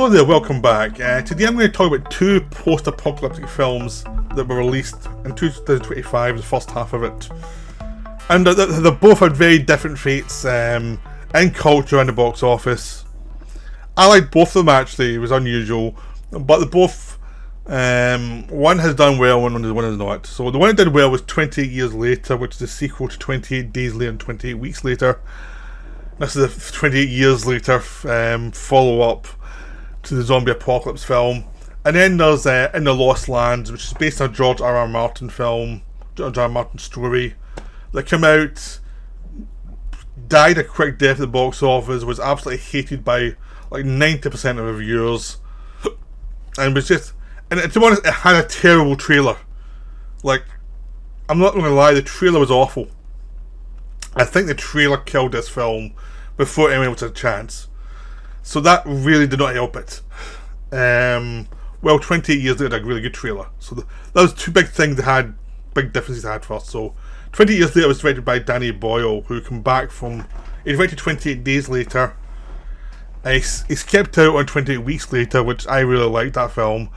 Hello there, welcome back. Today I'm going to talk about two post-apocalyptic films that were released in 2025, the first half of it. And they both had very different fates in culture and the box office. I liked both of them actually, it was unusual. But they both, one has done well and one has not. So the one that did well was 28 Years Later, which is the sequel to 28 Days Later and 28 Weeks Later. This is a 28 Years Later follow-up to the zombie apocalypse film. And then there's In the Lost Lands, which is based on a George R.R. Martin film, George R.R. Martin story, that came out, died a quick death at the box office, was absolutely hated by like 90% of reviewers, and was just, and to be honest, it had a terrible trailer. Like, I'm not going to lie, the trailer was awful. I think the trailer killed this film before anyone else had a chance. So that really did not help it. Well, 28 Years Later, a really good trailer. So that was two big things that had, big differences they had first. So 28 Years Later was directed by Danny Boyle, who came back from, he directed 28 Days Later. He's kept out on 28 Weeks Later, which I really liked that film.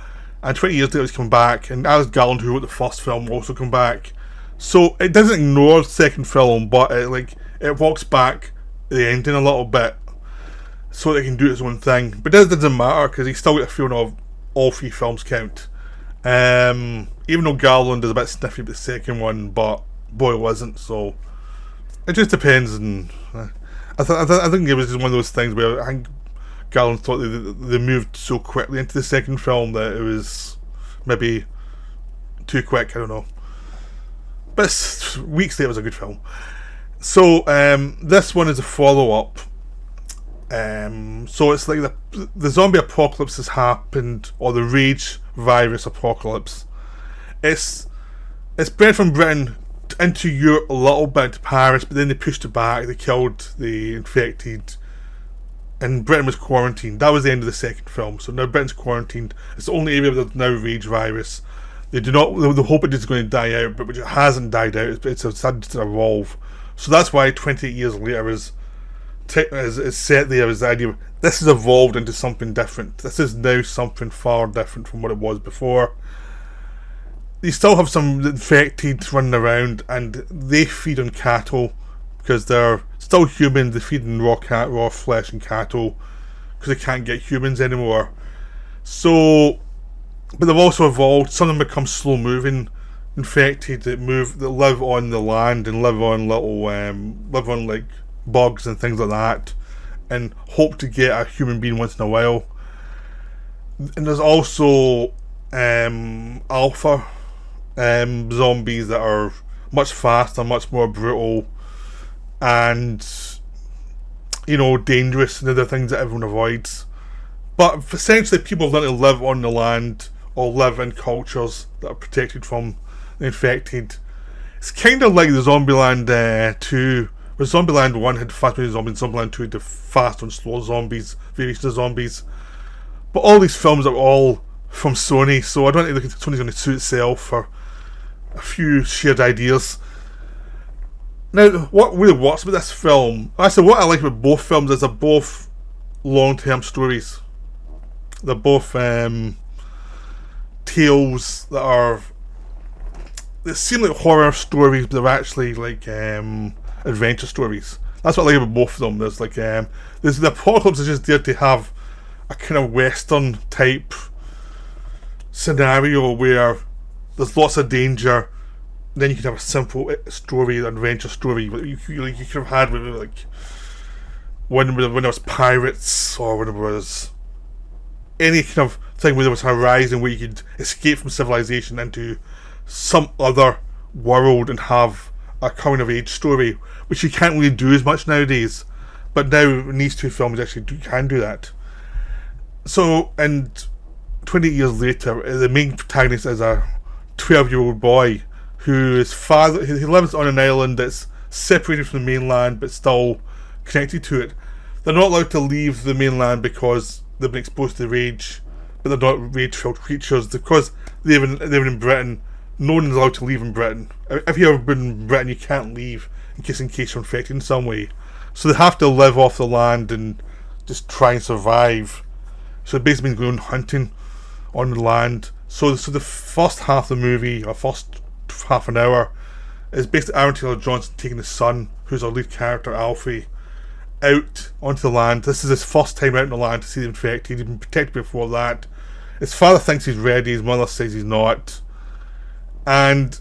And 20 Years Later he's come back, and Alex Garland, who wrote the first film, also come back. So it doesn't ignore the second film, but it walks back the ending a little bit, so it can do its own thing. But that doesn't matter, because he's still got a feeling of all three films count. Even though Garland is a bit sniffy with the second one, but Boyle wasn't, so it just depends. And I think it was just one of those things where I think Garland thought they moved so quickly into the second film that it was maybe too quick, I don't know. But Weeks Later was a good film. So this one is a follow-up. So it's like the zombie apocalypse has happened, or the rage virus apocalypse. It's spread from Britain into Europe a little bit, to Paris, but then they pushed it back. They killed the infected, and Britain was quarantined. That was the end of the second film. So now Britain's quarantined. It's the only area where there's now rage virus. They hope it is going to die out, but it hasn't died out. It's started to evolve. So that's why 28 Years Later is set there as the idea of this has evolved into something different. This is now something far different from what it was before. You still have some infected running around, and they feed on cattle because they're still human. They feed on raw flesh and cattle because they can't get humans anymore. So, but they've also evolved. Some of them become slow moving infected that live on the land and live on like bugs and things like that, and hope to get a human being once in a while. And there's also alpha zombies that are much faster, much more brutal, and dangerous, and they're the things that everyone avoids. But essentially people have learned to live on the land or live in cultures that are protected from the infected. It's kind of like the Zombieland 2, where Zombieland 1 had fast-moving zombies, and Zombieland 2 had the fast and slow zombies, variations of zombies. But all these films are all from Sony, so I don't think Sony's going to sue itself for a few shared ideas. Now, what really works with this film, actually what I like about both films is they're both long-term stories. They're both tales that seem like horror stories, but they're actually like adventure stories. That's what I like about both of them. There's the apocalypse is just there to have a kind of western type scenario where there's lots of danger. Then you can have a simple story, adventure story. You could have had with like when there was pirates, or when there was any kind of thing where there was a horizon where you could escape from civilization into some other world and have a coming of age story, which you can't really do as much nowadays. But now in these two films actually can do that. So, and 20 years later, the main protagonist is a 12-year-old boy who lives on an island that's separated from the mainland but still connected to it. They're not allowed to leave the mainland because they've been exposed to the rage, but they're not rage-filled creatures. Because they live in Britain, no one is allowed to leave in Britain. If you've ever been in Britain, you can't leave in case you're infected in some way. So they have to live off the land and just try and survive So they've basically been going hunting on the land. So the first half of the movie, or first half an hour, is basically Aaron Taylor Johnson taking his son, who's our lead character, Alfie, out onto the land. This is his first time out on the land to see the infected. He'd been protected before that. His father thinks he's ready, his mother says he's not. And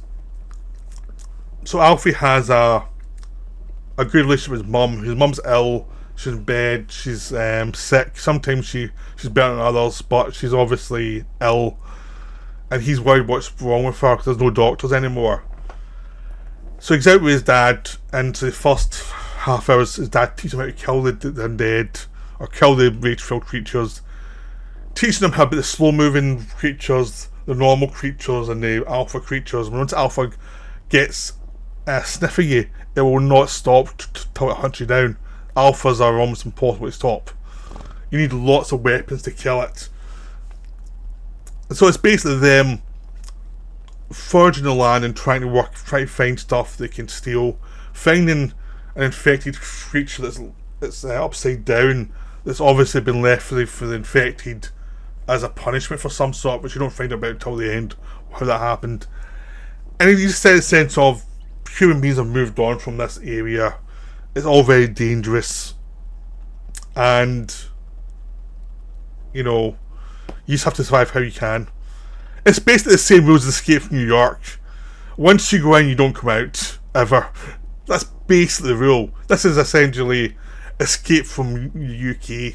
so Alfie has a good relationship with his mum. His mum's ill, she's in bed, she's sick. Sometimes she's better than others, but she's obviously ill. And he's worried what's wrong with her because there's no doctors anymore. So he's out with his dad, and so the first half hours, his dad teaches him how to kill the undead, or kill the rage-filled creatures, teaching him how about the slow-moving creatures, the normal creatures, and the alpha creatures. And once alpha gets a sniff of you, it will not stop till it hunts you down. Alphas are almost impossible to stop. You need lots of weapons to kill it. So it's basically them foraging the land and trying to find stuff they can steal, finding an infected creature that's upside down, that's obviously been left for the infected as a punishment for some sort, which you don't find out about until the end how that happened. And you just get a sense of human beings have moved on from this area. It's all very dangerous, and you just have to survive how you can. It's basically the same rules as Escape from New York. Once you go in, you don't come out, ever. That's basically the rule. This is essentially Escape from the UK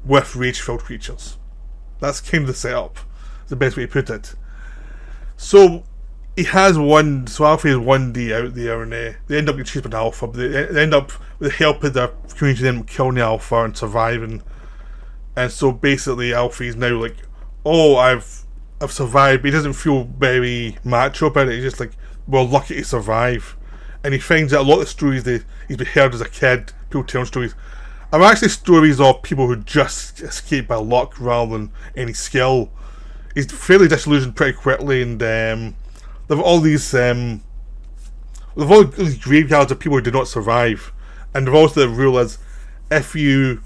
with rage-filled creatures. That's kind of the setup. It's the best way to put it. So Alfie has one day out there, and they end up getting chased by an alpha, but they end up, with the help of their community, them killing the alpha and surviving. And so basically Alfie's now like, oh, I've survived, but he doesn't feel very macho about it. He's just like, well, lucky to survive. And he finds out a lot of the stories that he's been heard as a kid, people telling stories, are actually stories of people who just escape by luck rather than any skill. He's fairly disillusioned pretty quickly, and they've all these graveyards of people who did not survive, and they've also the rule is if you're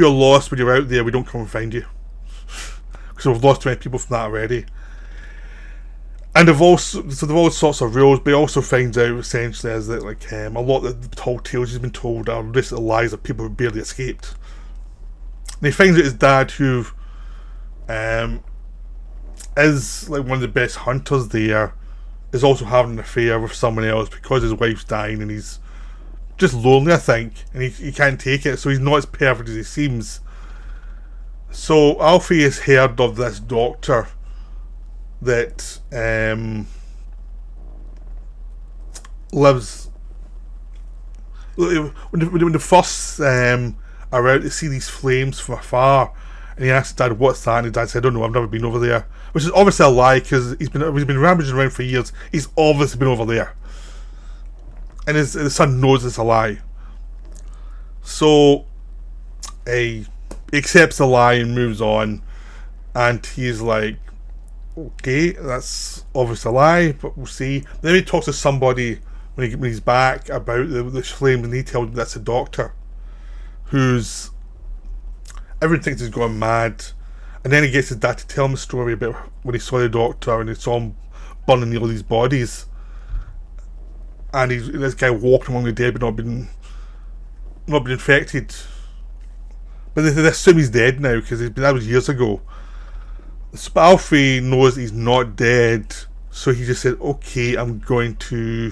lost when you're out there, we don't come and find you, because we've lost too many people from that already. And they've all sorts of rules, but he also finds out essentially is that like a lot of the tall tales he's been told are just the lies of people who barely escaped. And he finds out his dad, who is like one of the best hunters there, is also having an affair with someone else because his wife's dying, and he's just lonely, I think, and he can't take it, so he's not as perfect as he seems. So Alfie has heard of this doctor that lives when the first are out, they see these flames from afar, and he asked Dad, what's that? And his dad said, I don't know, I've never been over there, which is obviously a lie, because he's been rampaging around for years. He's obviously been over there, and his son knows it's a lie. So he accepts the lie and moves on, and he's like, okay, that's obviously a lie, but we'll see. Then he talks to somebody when he's back about the flames, and he tells him that's a doctor who's everyone thinks he's gone mad. And then he gets his dad to tell him a story about when he saw the doctor and he saw him burning all these bodies, and this guy walked among the dead but not been infected, but they assume he's dead now because that was years ago. So Alfie knows he's not dead, so he just said, okay, I'm going to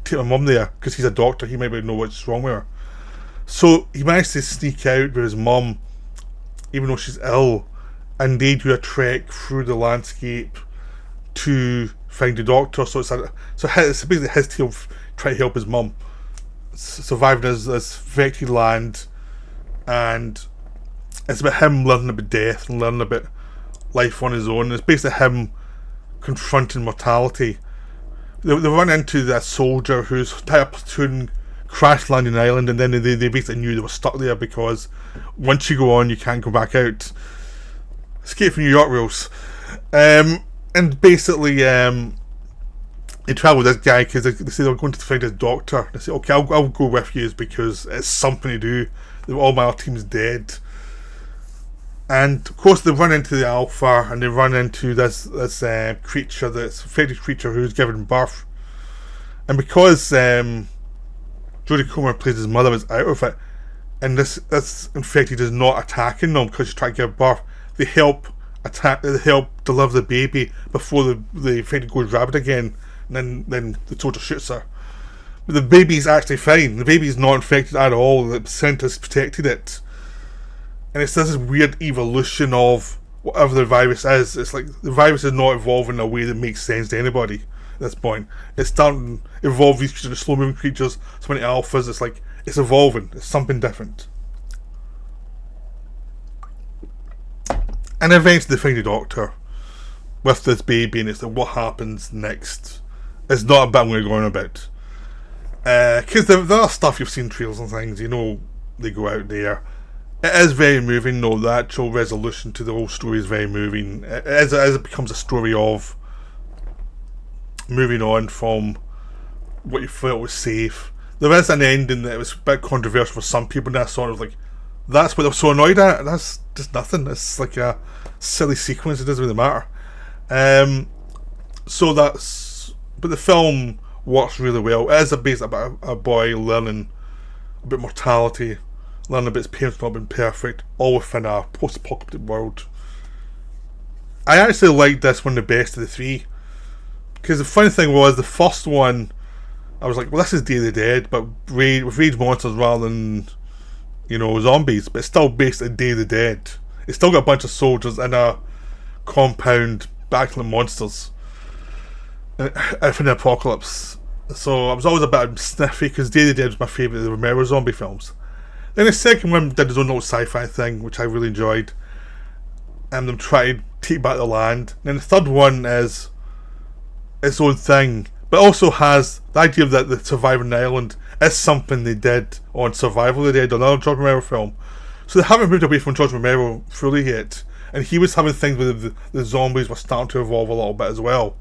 take my mum there, because he's a doctor, he might know what's wrong with her. So he managed to sneak out with his mum, even though she's ill, and they do a trek through the landscape to find the doctor. So it's basically his tale of trying to help his mum survive this infected land, and it's about him learning about death and learning about life on his own. It's basically him confronting mortality. They run into that soldier who's tied up platoon, crash landing an island, and then they basically knew they were stuck there because once you go on, you can't go back out. Escape from New York rules. And basically, they travel with this guy because they say they're going to find his doctor. They say, okay, I'll go with you because it's something to do. all my other team's dead. And of course they run into the Alpha, and they run into this creature, this fairy creature who's given birth. And because Jodie Comer plays his mother, is out of it, and this infected is not attacking them because she's trying to give birth, they help deliver the baby before the infected goes rabid again, and then the soldier shoots her. But the baby's actually fine. The baby's not infected at all. The scientists protected it. And it's this weird evolution of whatever the virus is. It's like the virus is not evolving in a way that makes sense to anybody at this point. It's starting to evolve these creatures, slow moving creatures, so many alphas. It's like it's evolving. It's something different. And eventually they find the Doctor with this baby, and it's like, what happens next? It's not a bit I'm going to go on about. Because there are stuff you've seen, trails and things, you know, they go out there. It is very moving, though. The actual resolution to the whole story is very moving. As it becomes a story of moving on from what you felt was safe. There is an ending that was a bit controversial for some people, and that's sort of like, that's what they're so annoyed at. That's just nothing. It's like a silly sequence. It doesn't really matter. But the film works really well. It is about a boy learning about mortality, learning about his parents not being perfect, all within a post-apocalyptic world. I actually liked this one the best of the three, because the funny thing was, the first one, I was like, well, this is Day of the Dead, but with rage monsters rather than, you know, zombies, but it's still based on Day of the Dead. It's still got a bunch of soldiers in a compound battling monsters for the apocalypse. So I was always a bit sniffy, because Day of the Dead was my favourite of the Romero zombie films. Then the second one did his own little sci-fi thing, which I really enjoyed, and them trying to take back the land. And then the third one is its own thing, but also has the idea that the surviving the island is something they did on Survival of the Dead, another George Romero film. So they haven't moved away from George Romero fully yet, and he was having things where the zombies were starting to evolve a little bit as well.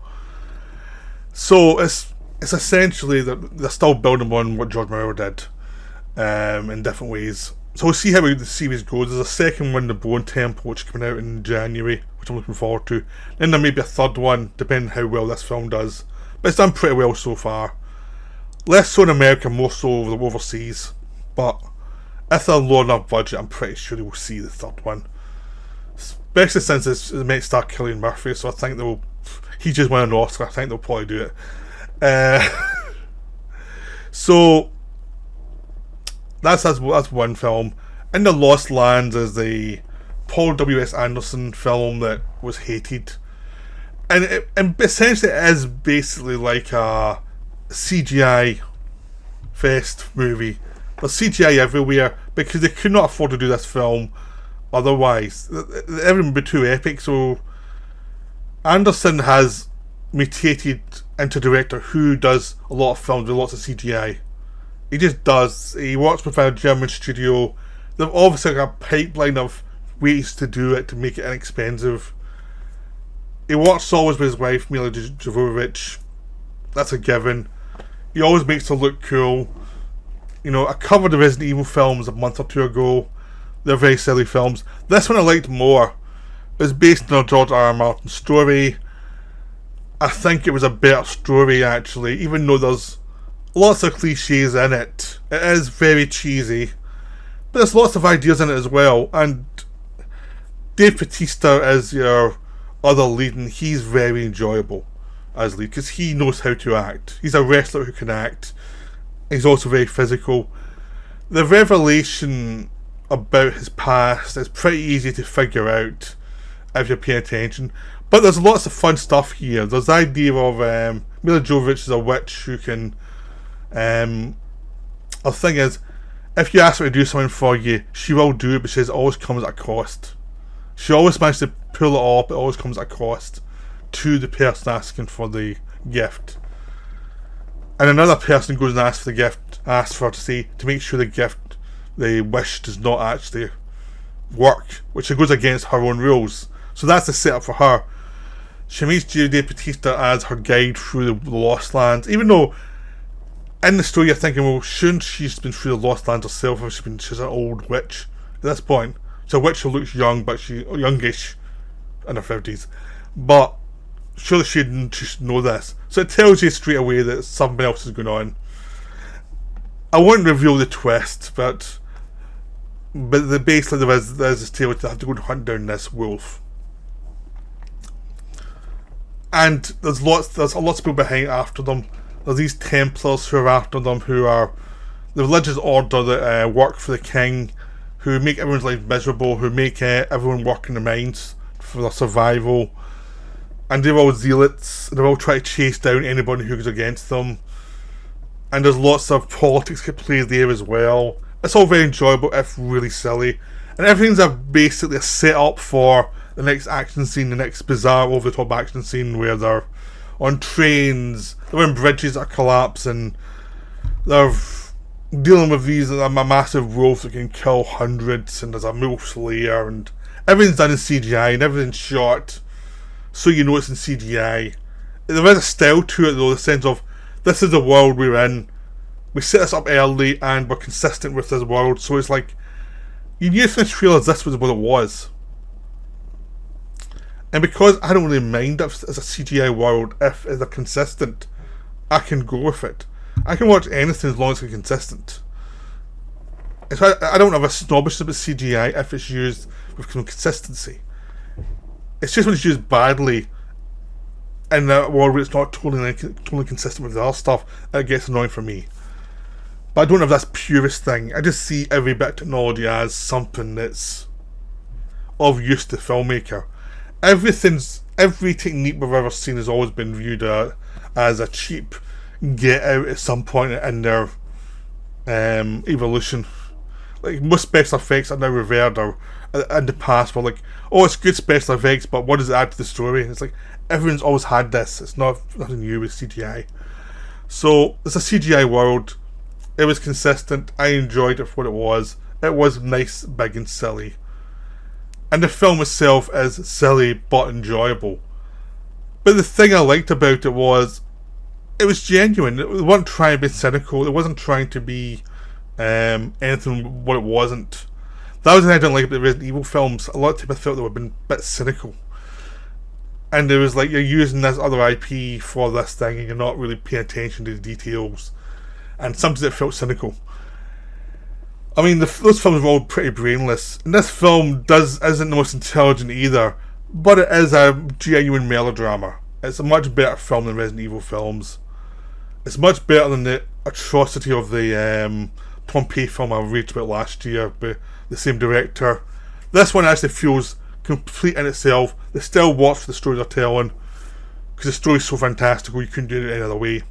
So it's essentially that they're still building on what George Romero did, in different ways. So we'll see how the series goes. There's a second one, The Bone Temple, which is coming out in January, which I'm looking forward to. Then there may be a third one, depending how well this film does. But it's done pretty well so far. Less so in America, more so overseas. But if they're low enough budget, I'm pretty sure they will see the third one. Especially since it's meant to star Cillian Murphy, so I think he just won an Oscar. I think they'll probably do it. So that's one film. In the Lost Lands is the Paul W.S. Anderson film that was hated, and essentially it is basically like a CGI fest movie. There's CGI everywhere because they could not afford to do this film otherwise. Everything would be too epic. So Anderson has mutated into a director who does a lot of films with lots of CGI. He just does. He works with a German studio. They've obviously got a pipeline of ways to do it to make it inexpensive. He works always with his wife, Mila Jovovich. That's a given. He always makes her look cool. You know, I covered the Resident Evil films a month or two ago. They're very silly films. This one I liked more. It was based on a George R. R. Martin story. I think it was a better story, actually, even though there's lots of cliches in it. It is very cheesy, but there's lots of ideas in it as well. And Dave Bautista is your other lead, and he's very enjoyable as lead because he knows how to act. He's a wrestler who can act. He's also very physical. The revelation about his past is pretty easy to figure out if you're paying attention. But there's lots of fun stuff here. There's the idea of Mila Jovovich is a witch who can. The thing is, if you ask her to do something for you, she will do it, but it always comes at a cost. She always manages to pull it off, but it always comes at a cost to the person asking for the gift. And another person goes and asks for the gift, asks for her to make sure the wish does not actually work, which goes against her own rules. So that's the setup for her. She meets Dave Bautista as her guide through the Lost Lands, even though in the story you're thinking, well, shouldn't she's been through the Lost Lands herself if she's an old witch at this point? She's a witch who looks young, but she's youngish in her 50s. But surely she should know this. So it tells you straight away that something else is going on. I won't reveal the twist, but basically there's this tale to have to go and hunt down this wolf. And there's lots of people behind after them. There's these Templars who are after them, who are the religious order that work for the king, who make everyone's life miserable, who make everyone work in the mines for their survival. And they're all zealots, and they're all trying to chase down anybody who goes against them. And there's lots of politics that play there as well. It's all very enjoyable, if really silly. And everything's basically a set-up for the next action scene, the next bizarre, over-the-top action scene where they're on trains, they're in bridges that are collapsing, they're dealing with these massive wolves that can kill hundreds, and there's a wolf slayer, and everything's done in CGI, and everything's shot so you know it's in CGI. There is a style to it though, the sense of, this is the world we're in, we set this up early and we're consistent with this world, so it's like, you knew from the trailers this was what it was. And because I don't really mind if it's a CGI world, if it's consistent, I can go with it. I can watch anything as long as it's consistent. So I don't have a snobbishness about CGI if it's used with consistency. It's just when it's used badly in a world where it's not totally consistent with the other stuff, it gets annoying for me. But I don't have this purist thing. I just see every bit of technology as something that's of use to the filmmaker. Every technique we've ever seen has always been viewed as a cheap get out at some point in their evolution. Like, most special effects are now revered, or in the past were like, oh, it's good special effects, but what does it add to the story? And it's like, everyone's always had this. It's nothing new with CGI. So it's a CGI world. It was consistent. I enjoyed it for what it was. It was nice, big, and silly. And the film itself is silly but enjoyable. But the thing I liked about it was genuine. It wasn't trying to be cynical. It wasn't trying to be anything what it wasn't. That was the thing I didn't like about the Resident Evil films. A lot of people felt they were being a bit cynical. And it was like, you're using this other IP for this thing and you're not really paying attention to the details. And sometimes it felt cynical. I mean, those films were all pretty brainless. And this film isn't the most intelligent either, but it is a genuine melodrama. It's a much better film than Resident Evil films. It's much better than the atrocity of the Pompeii film I read about last year by the same director. This one actually feels complete in itself. They still watch for the story they're telling, because the story's so fantastical you couldn't do it any other way.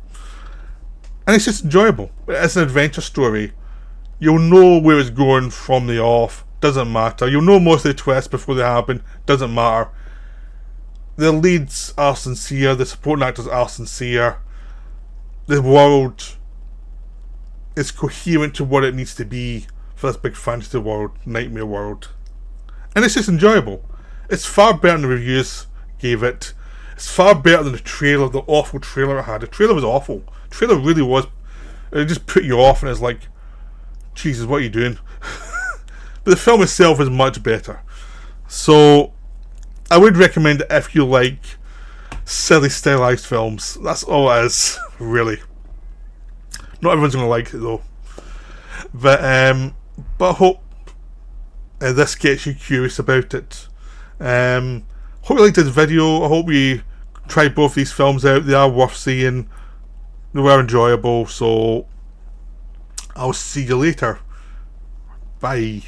And it's just enjoyable. It's an adventure story. You'll know where it's going from the off. Doesn't matter. You'll know most of the twists before they happen. Doesn't matter. The leads are sincere. The supporting actors are sincere. The world is coherent to what it needs to be for this big fantasy world, nightmare world. And it's just enjoyable. It's far better than the reviews gave it. It's far better than the trailer, the awful trailer it had. The trailer was awful. The trailer really was. It just put you off and it's like, Jesus, what are you doing? But the film itself is much better. So I would recommend it if you like silly stylized films. That's all it is, really. Not everyone's going to like it though. But I hope this gets you curious about it. Hope you liked this video. I hope you try both these films out. They are worth seeing. They were enjoyable. So I'll see you later. Bye.